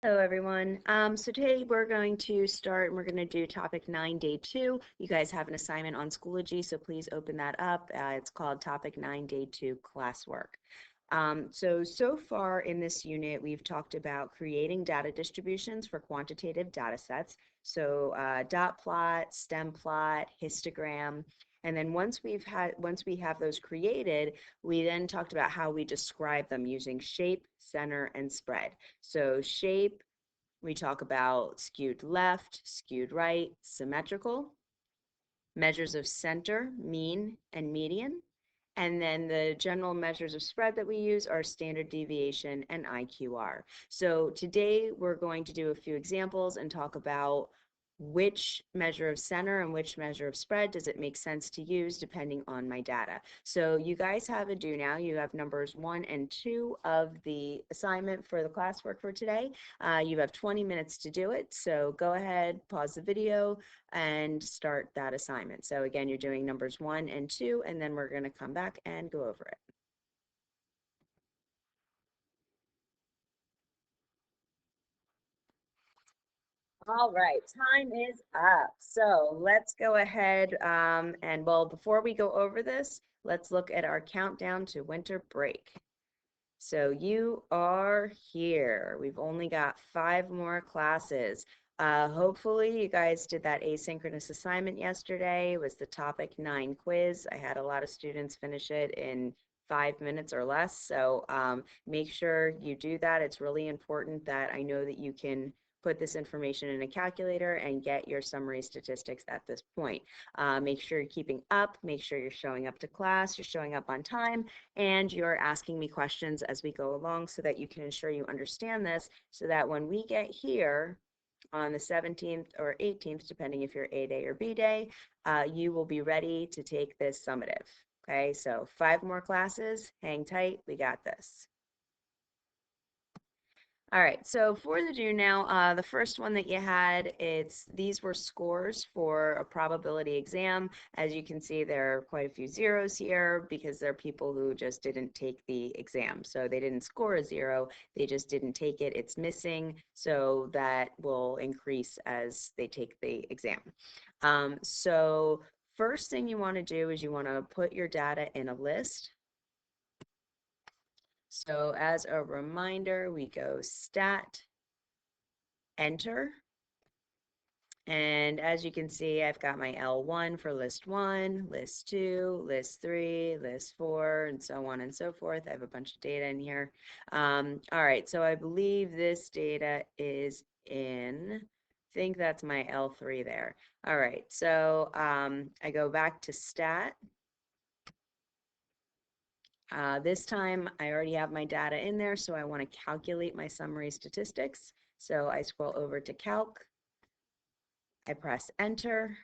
Hello, everyone. So today we're going to start and we're going to do topic 9, day 2. You guys have an assignment on Schoology, so please open that up. It's called topic 9, day 2 classwork. So far in this unit, we've talked about creating data distributions for quantitative data sets. So dot plot, stem plot, histogram. And then once we have those created, we then talked about how we describe them using shape, center, and spread. So shape, we talk about skewed left, skewed right, symmetrical, measures of center, mean, and median. And then the general measures of spread that we use are standard deviation and IQR. So today we're going to do a few examples and talk about which measure of center and which measure of spread does it make sense to use depending on my data. So you guys have a do now. You have numbers 1 and 2 of the assignment for the classwork for today. You have 20 minutes to do it. So go ahead, pause the video, and start that assignment. So again, you're doing numbers 1 and 2, and then we're going to come back and go over it. All right, time is up. So let's go ahead and well, before we go over this, let's look at our countdown to winter break. So you are here. We've only got 5 more classes. Hopefully you guys did that asynchronous assignment yesterday. It was the topic 9 quiz. I had a lot of students finish it in 5 minutes or less. So make sure you do that. It's really important that I know that you can put this information in a calculator and get your summary statistics at this point. Make sure you're keeping up, make sure you're showing up to class, you're showing up on time, and you're asking me questions as we go along so that you can ensure you understand this so that when we get here on the 17th or 18th, depending if you're A day or B day, you will be ready to take this summative. Okay, so 5 more classes, hang tight, we got this. All right, so for the do now, the first one that you had, these were scores for a probability exam. As you can see, there are quite a few zeros here because there are people who just didn't take the exam. So they didn't score a 0, they just didn't take it. It's missing, so that will increase as they take the exam. So first thing you want to do is you want to put your data in a list. So as a reminder, we go stat, enter. And as you can see, I've got my L1 for list 1, list 2, list 3, list 4, and so on and so forth. I have a bunch of data in here. All right, so I believe this data is in, I think that's my L3 there. All right, so I go back to stat. This time I already have my data in there, so I want to calculate my summary statistics. So I scroll over to calc, I press enter,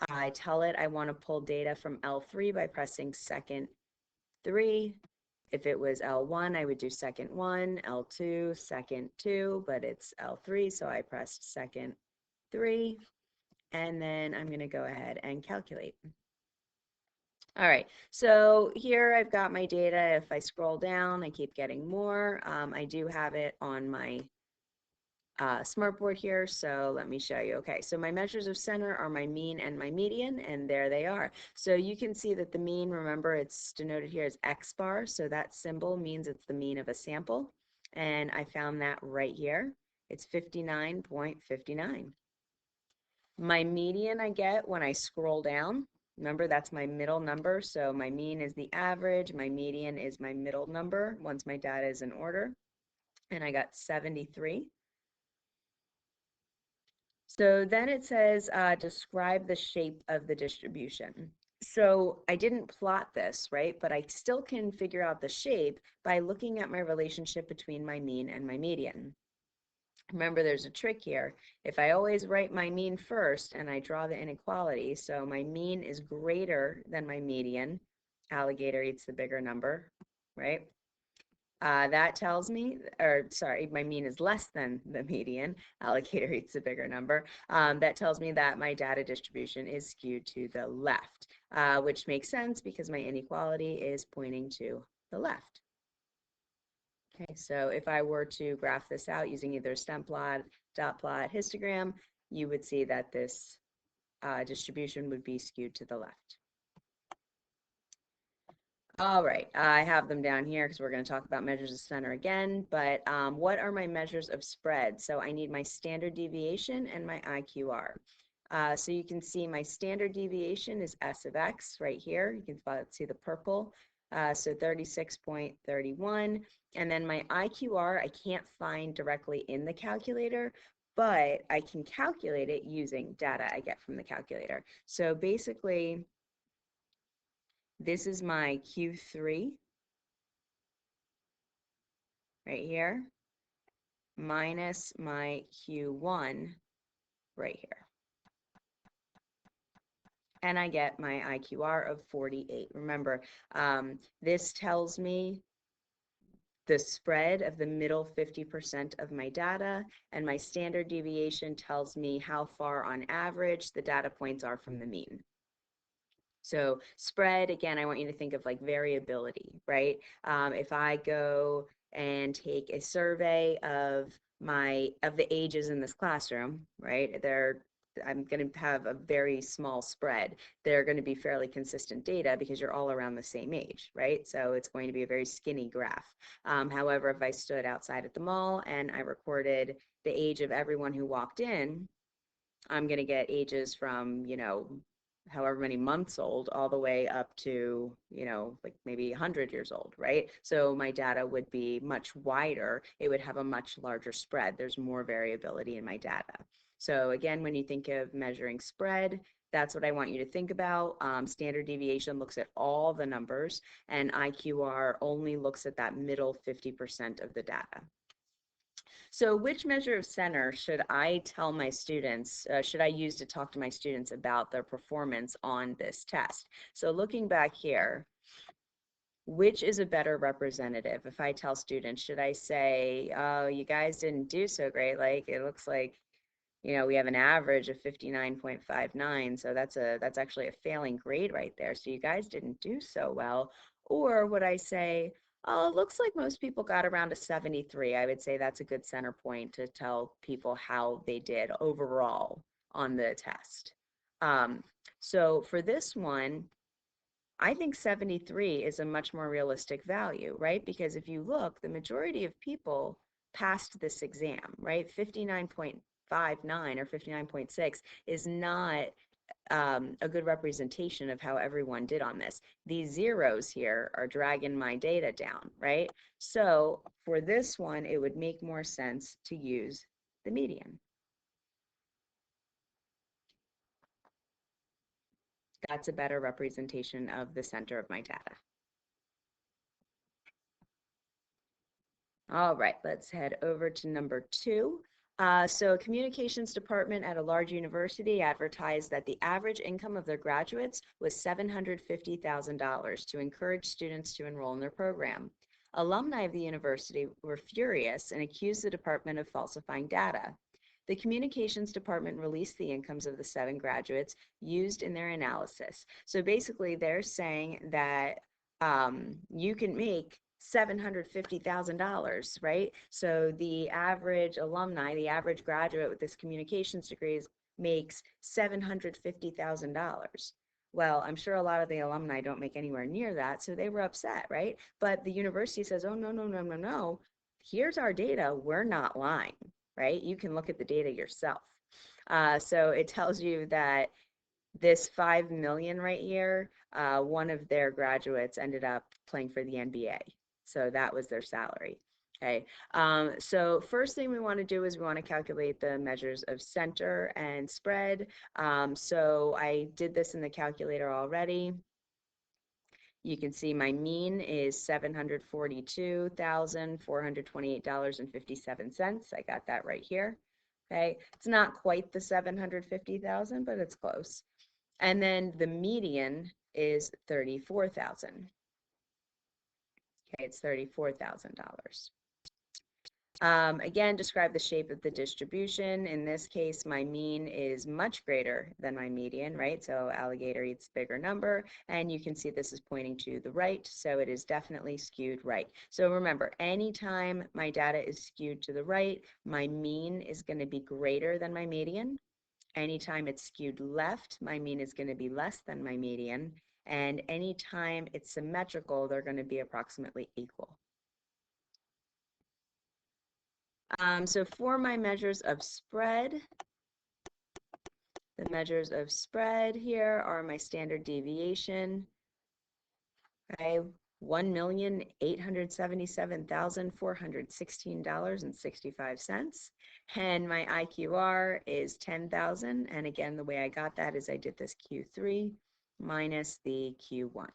I tell it I want to pull data from L3 by pressing second 3. If it was L1, I would do second 1, L2, second 2, but it's L3, so I pressed second 3, and then I'm going to go ahead and calculate. All right, so here I've got my data. If I scroll down, I keep getting more. I do have it on my smartboard here, so let me show you. Okay, so my measures of center are my mean and my median, and there they are. So you can see that the mean, remember, it's denoted here as X bar, so that symbol means it's the mean of a sample, and I found that right here. It's 59.59. My median I get when I scroll down. Remember, that's my middle number. So my mean is the average. My median is my middle number once my data is in order. And I got 73. So then it says, describe the shape of the distribution. So I didn't plot this, right? But I still can figure out the shape by looking at my relationship between my mean and my median. Remember, there's a trick here. If I always write my mean first and I draw the inequality, so my mean is greater than my median, alligator eats the bigger number, right? That tells me, or sorry, my mean is less than the median, alligator eats the bigger number. That tells me that my data distribution is skewed to the left, which makes sense because my inequality is pointing to the left. Okay, so if I were to graph this out using either stem plot, dot plot, histogram, you would see that this distribution would be skewed to the left. All right, I have them down here because we're going to talk about measures of center again, but what are my measures of spread? So I need my standard deviation and my IQR. So you can see my standard deviation is S of X right here. You can see the purple, so 36.31. And then my IQR, I can't find directly in the calculator, but I can calculate it using data I get from the calculator. So basically, this is my Q3 right here minus my Q1 right here. And I get my IQR of 48. Remember, this tells me the spread of the middle 50% of my data, and my standard deviation tells me how far on average the data points are from the mean. So spread, again, I want you to think of like variability, right? If I go and take a survey of the ages in this classroom, right? I'm going to have a very small spread. They're going to be fairly consistent data because you're all around the same age, right? So it's going to be a very skinny graph. However, if I stood outside at the mall and I recorded the age of everyone who walked in, I'm going to get ages from, however many months old all the way up to, like maybe 100 years old, right? So my data would be much wider. It would have a much larger spread. There's more variability in my data. So again, when you think of measuring spread, that's what I want you to think about. Standard deviation looks at all the numbers, and IQR only looks at that middle 50% of the data. So which measure of center should I tell my students, should I use to talk to my students about their performance on this test? So looking back here, which is a better representative? If I tell students, should I say, oh, you guys didn't do so great, like it looks like we have an average of 59.59, so that's actually a failing grade right there. So you guys didn't do so well. Or would I say, oh, it looks like most people got around a 73. I would say that's a good center point to tell people how they did overall on the test. So for this one, I think 73 is a much more realistic value, right? Because if you look, the majority of people passed this exam, right? 59.59 or 59.6 is not a good representation of how everyone did on this. These zeros here are dragging my data down, right? So for this one, it would make more sense to use the median. That's a better representation of the center of my data. All right, let's head over to number 2. So a communications department at a large university advertised that the average income of their graduates was $750,000 to encourage students to enroll in their program. Alumni of the university were furious and accused the department of falsifying data. The communications department released the incomes of the 7 graduates used in their analysis. So basically, they're saying that you can make $750,000, right? So the average alumni, the average graduate with this communications degree makes $750,000. Well, I'm sure a lot of the alumni don't make anywhere near that, so they were upset, right? But the university says, oh, no, no, no, no, no. Here's our data. We're not lying, right? You can look at the data yourself. So it tells you that this 5 million right here, one of their graduates ended up playing for the NBA. So that was their salary. Okay, so first thing we want to do is we want to calculate the measures of center and spread. So I did this in the calculator already. You can see my mean is $742,428.57. I got that right here. Okay, it's not quite the 750,000, but it's close. And then the median is 34,000. Okay, it's $34,000. Again, describe the shape of the distribution. In this case, my mean is much greater than my median, right? So alligator eats bigger number, and you can see this is pointing to the right, so it is definitely skewed right. So remember, anytime my data is skewed to the right, my mean is going to be greater than my median. Anytime it's skewed left, my mean is going to be less than my median, and anytime it's symmetrical, they're going to be approximately equal. So for my measures of spread, the measures of spread here are my standard deviation, okay, $1,877,416.65. And my IQR is 10,000. And again, the way I got that is I did this Q3 minus the Q1.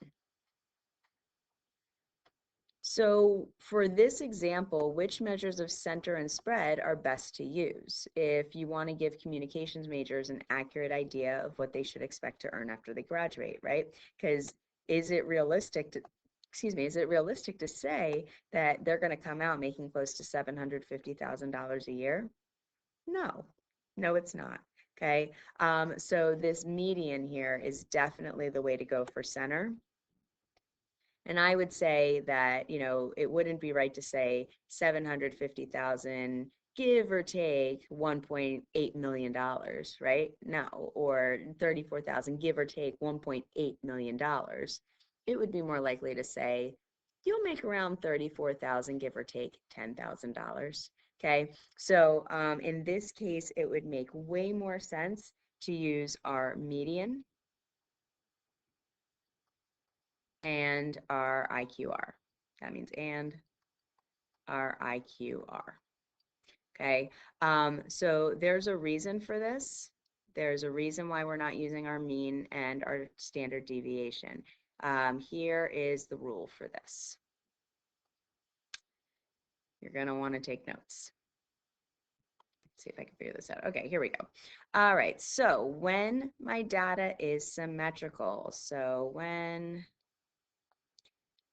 So for this example, which measures of center and spread are best to use if you want to give communications majors an accurate idea of what they should expect to earn after they graduate, right? Because is it realistic to, is it realistic to say that they're going to come out making close to $750,000 a year? No, no, it's not. Okay. So this median here is definitely the way to go for center. And I would say that, it wouldn't be right to say 750,000, give or take $1.8 million, right? No, or 34,000, give or take $1.8 million. It would be more likely to say, you'll make around 34,000, give or take $10,000. Okay, so in this case, it would make way more sense to use our median and our IQR. That means and our IQR. Okay, so there's a reason for this. There's a reason why we're not using our mean and our standard deviation. Here is the rule for this. You're going to want to take notes. Let's see if I can figure this out. Okay, here we go. All right, so when my data is symmetrical, so when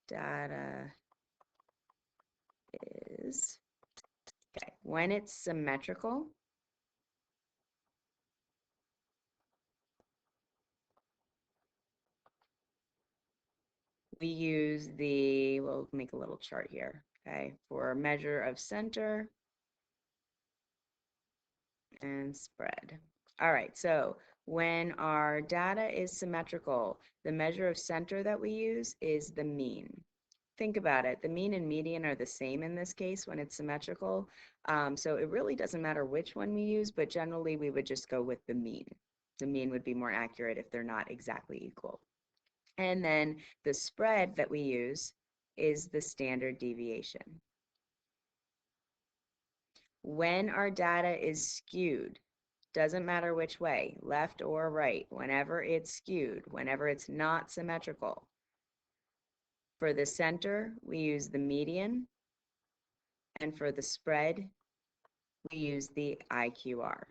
data is, okay, when it's symmetrical, we use we'll make a little chart here, okay, for a measure of center and spread. All right, so when our data is symmetrical, the measure of center that we use is the mean. Think about it. The mean and median are the same in this case when it's symmetrical. So it really doesn't matter which one we use, but generally we would just go with the mean. The mean would be more accurate if they're not exactly equal. And then the spread that we use is the standard deviation. When our data is skewed, doesn't matter which way, left or right, whenever it's skewed, whenever it's not symmetrical. For the center, we use the median, and for the spread, we use the IQR.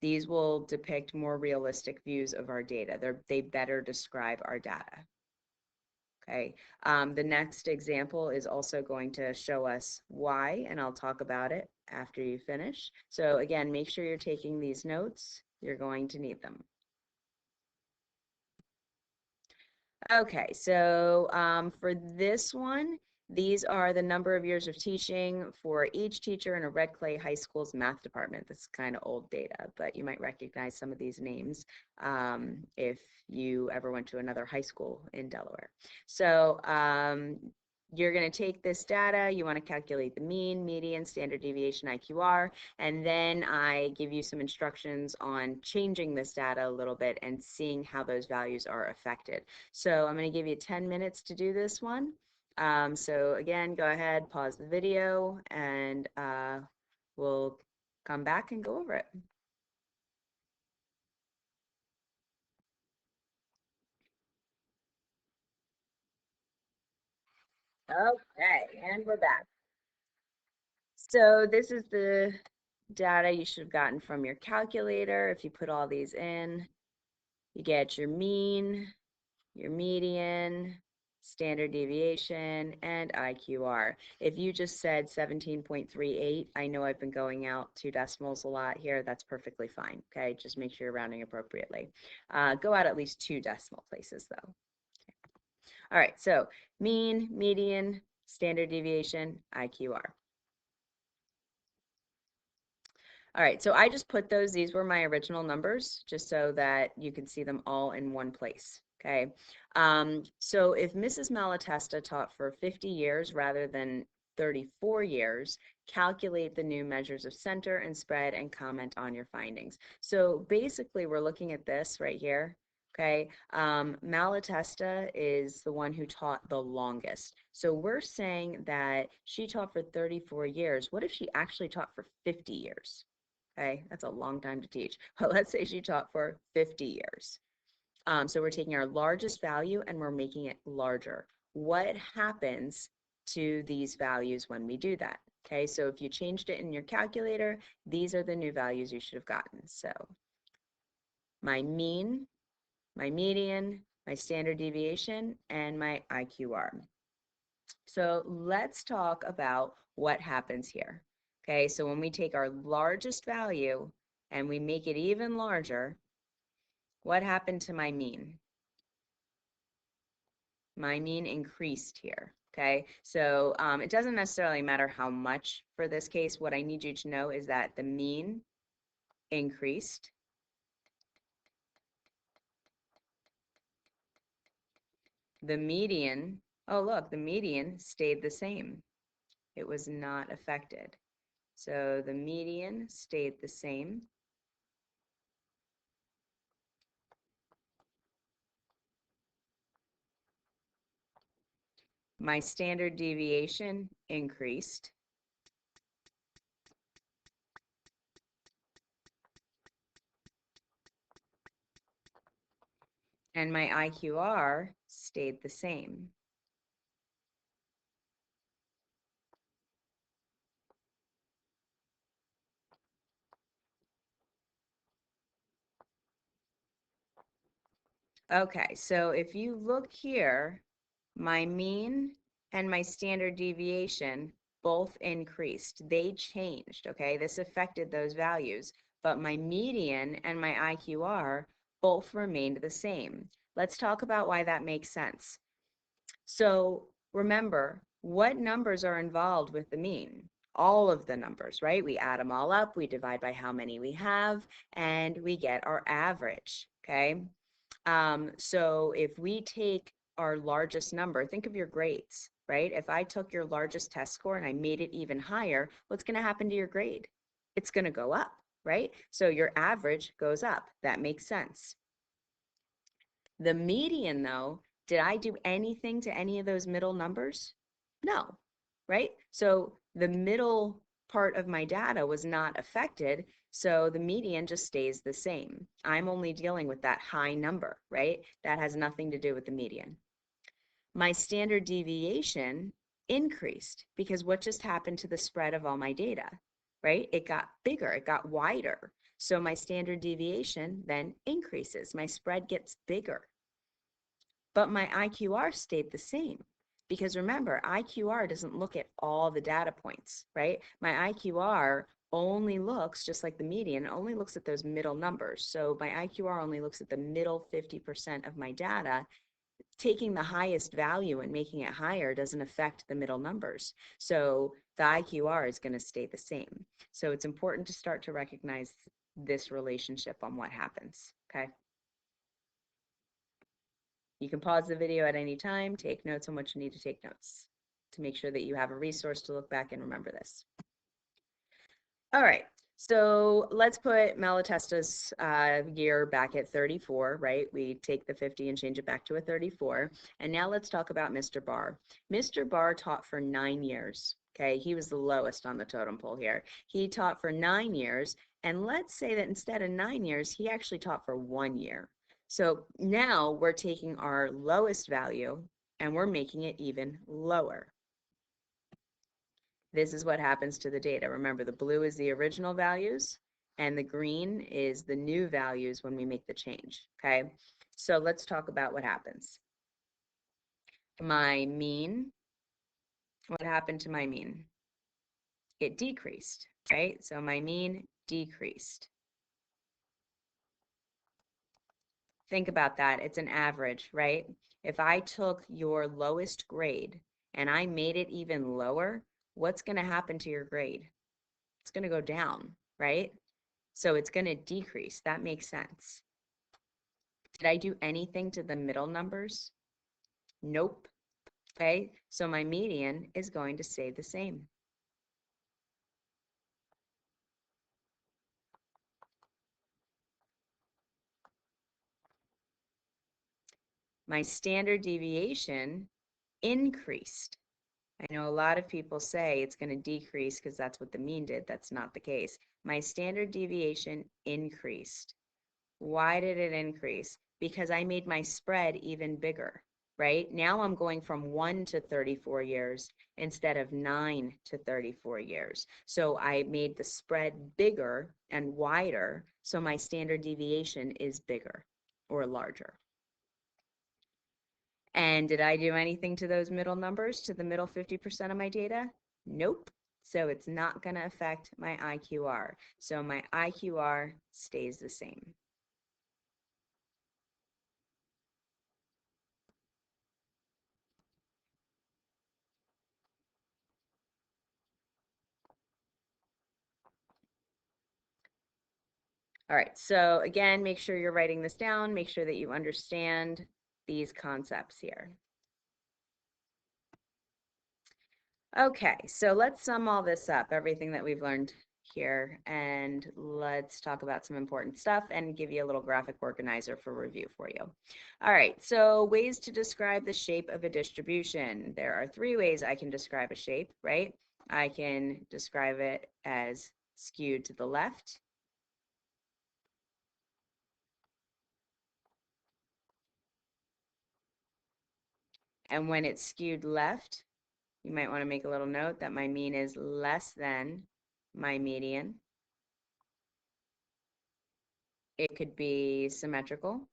These will depict more realistic views of our data. They better describe our data. Okay, the next example is also going to show us why, and I'll talk about it after you finish. So again, make sure you're taking these notes. You're going to need them. Okay, so for this one, these are the number of years of teaching for each teacher in a Red Clay High School's math department. This is kind of old data, but you might recognize some of these names if you ever went to another high school in Delaware. So you're going to take this data, you want to calculate the mean, median, standard deviation, IQR, and then I give you some instructions on changing this data a little bit and seeing how those values are affected. So I'm going to give you 10 minutes to do this one. So again, go ahead, pause the video, and we'll come back and go over it. Okay, and we're back. So this is the data you should have gotten from your calculator. If you put all these in, you get your mean, your median, standard deviation, and IQR. If you just said 17.38, I know I've been going out 2 decimals a lot here. That's perfectly fine, okay? Just make sure you're rounding appropriately. Go out at least 2 decimal places, though. All right, so mean, median, standard deviation, IQR. All right, so I just put those, these were my original numbers, just so that you can see them all in one place, okay? So if Mrs. Malatesta taught for 50 years rather than 34 years, calculate the new measures of center and spread and comment on your findings. So basically, we're looking at this right here, okay? Malatesta is the one who taught the longest. So we're saying that she taught for 34 years. What if she actually taught for 50 years? Okay, that's a long time to teach. But let's say she taught for 50 years. So we're taking our largest value and we're making it larger. What happens to these values when we do that? Okay, so if you changed it in your calculator, these are the new values you should have gotten. So my mean, my median, my standard deviation, and my IQR. So let's talk about what happens here. Okay, so when we take our largest value and we make it even larger, what happened to my mean? My mean increased here. Okay, so it doesn't necessarily matter how much for this case. What I need you to know is that the mean increased, the median, oh look, the median stayed the same. It was not affected. So the median stayed the same. My standard deviation increased. And my IQR stayed the same. Okay, so if you look here, my mean and my standard deviation both increased. They changed, okay? This affected those values, but my median and my IQR both remained the same. Let's talk about why that makes sense. So remember, what numbers are involved with the mean? All of the numbers, right? We add them all up, we divide by how many we have, and we get our average, okay? So if we take our largest number, think of your grades, right? If I took your largest test score and I made it even higher, what's going to happen to your grade? It's going to go up, right? So your average goes up. That makes sense. The median, though, did I do anything to any of those middle numbers? No, right? So the middle part of my data was not affected, so the median just stays the same. I'm only dealing with that high number, right? That has nothing to do with the median. My standard deviation increased because what just happened to the spread of all my data, right? It got bigger, it got wider. So my standard deviation then increases. My spread gets bigger. But my IQR stayed the same. Because remember, IQR doesn't look at all the data points, right? My IQR only looks, just like the median, only looks at those middle numbers. So my IQR only looks at the middle 50% of my data. Taking the highest value and making it higher doesn't affect the middle numbers. So the IQR is going to stay the same. So it's important to start to recognize this relationship on what happens, okay? You can pause the video at any time, take notes on what you need to take notes to make sure that you have a resource to look back and remember this. All right, so let's put Malatesta's year back at 34, right? We take the 50 and change it back to a 34. And now let's talk about Mr. Barr. Mr. Barr taught for 9 years. Okay, he was the lowest on the totem pole here. He taught for 9 years, and let's say that instead of 9 years, he actually taught for 1 year. So now we're taking our lowest value and we're making it even lower. This is what happens to the data. Remember, the blue is the original values and the green is the new values when we make the change, okay? So let's talk about what happens. My mean, what happened to my mean? It decreased, right? So my mean decreased. Think about that. It's an average, right? If I took your lowest grade and I made it even lower, what's going to happen to your grade? It's going to go down, right? So it's going to decrease. That makes sense. Did I do anything to the middle numbers? Nope. Okay, so my median is going to stay the same. My standard deviation increased. I know a lot of people say it's going to decrease because that's what the mean did. That's not the case. My standard deviation increased. Why did it increase? Because I made my spread even bigger, right? Now I'm going from 1 to 34 years instead of 9 to 34 years. So I made the spread bigger and wider, so my standard deviation is bigger or larger. And did I do anything to those middle numbers, to the middle 50% of my data? Nope. So it's not going to affect my IQR. So my IQR stays the same. All right, so again, make sure you're writing this down. Make sure that you understand these concepts here. Okay, so let's sum all this up, everything that we've learned here, and let's talk about some important stuff and give you a little graphic organizer for review for you. All right, so ways to describe the shape of a distribution. There are 3 ways I can describe a shape, right? I can describe it as skewed to the left. And when it's skewed left, you might want to make a little note that my mean is less than my median. It could be symmetrical.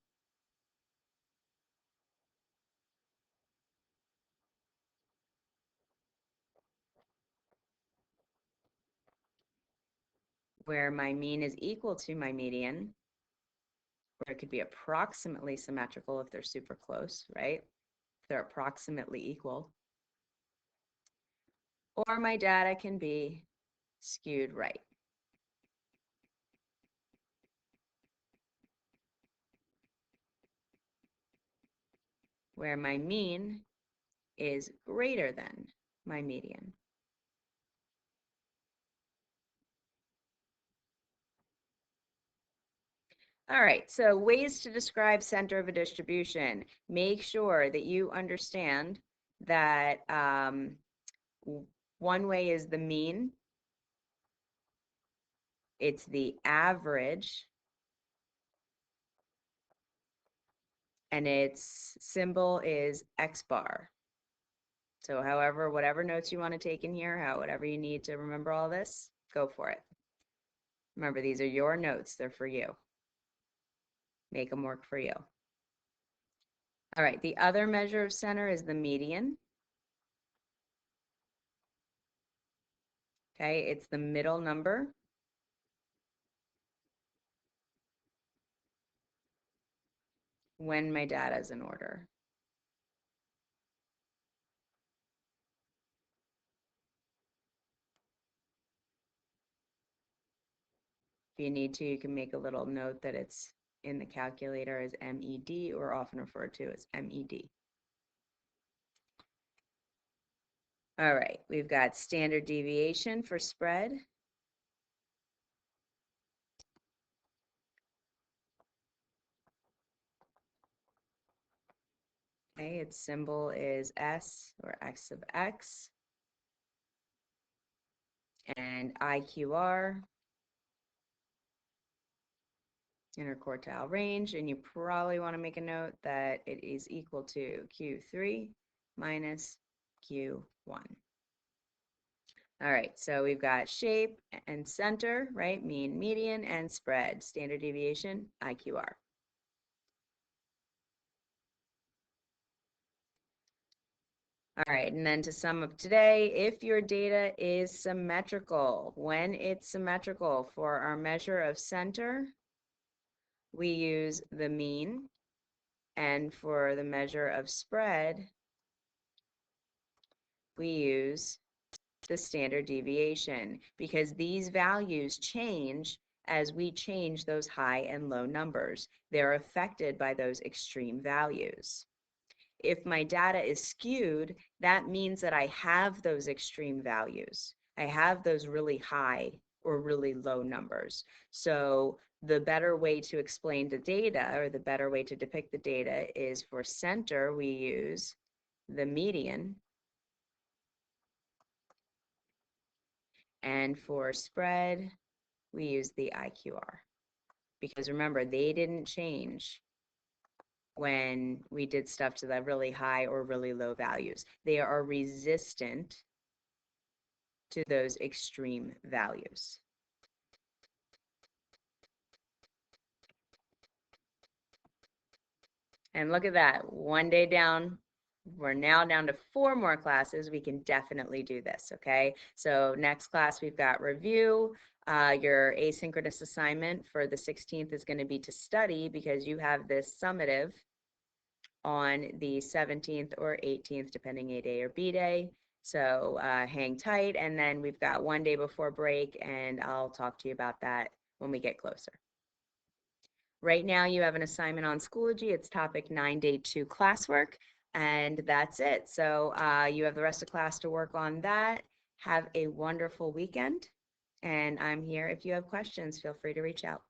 Where my mean is equal to my median, or it could be approximately symmetrical if they're super close, right? If they're approximately equal. Or my data can be skewed right. Where my mean is greater than my median. All right, so ways to describe center of a distribution. Make sure that you understand that one way is the mean. It's the average. And its symbol is X bar. So however, whatever notes you want to take in here, whatever you need to remember all this, go for it. Remember, these are your notes. They're for you. Make them work for you. All right, the other measure of center is the median. Okay, it's the middle number. When my data is in order. If you need to, you can make a little note that it's in the calculator as MED, or often referred to as MED. All right, we've got standard deviation for spread. Okay, its symbol is S, or X of X. And IQR, interquartile range, and you probably want to make a note that it is equal to Q3 minus Q1. All right, so we've got shape and center, right? Mean, median, and spread. Standard deviation, IQR. All right, and then to sum up today, if your data is symmetrical, when it's symmetrical for our measure of center, we use the mean, and for the measure of spread, we use the standard deviation, because these values change as we change those high and low numbers. They're affected by those extreme values. If my data is skewed, that means that I have those extreme values. I have those really high or really low numbers. So the better way to explain the data, or the better way to depict the data, is for center, we use the median, and for spread, we use the IQR. Because remember, they didn't change when we did stuff to the really high or really low values. They are resistant to those extreme values. And look at that, one day down. We're now down to 4 more classes. We can definitely do this, okay? So next class, we've got review. Your asynchronous assignment for the 16th is going to be to study, because you have this summative on the 17th or 18th, depending A day or B day. So hang tight, and then we've got one day before break, and I'll talk to you about that when we get closer. Right now you have an assignment on Schoology. It's topic 9, day 2 classwork, and that's it. So you have the rest of class to work on that. Have a wonderful weekend, and I'm here if you have questions. Feel free to reach out.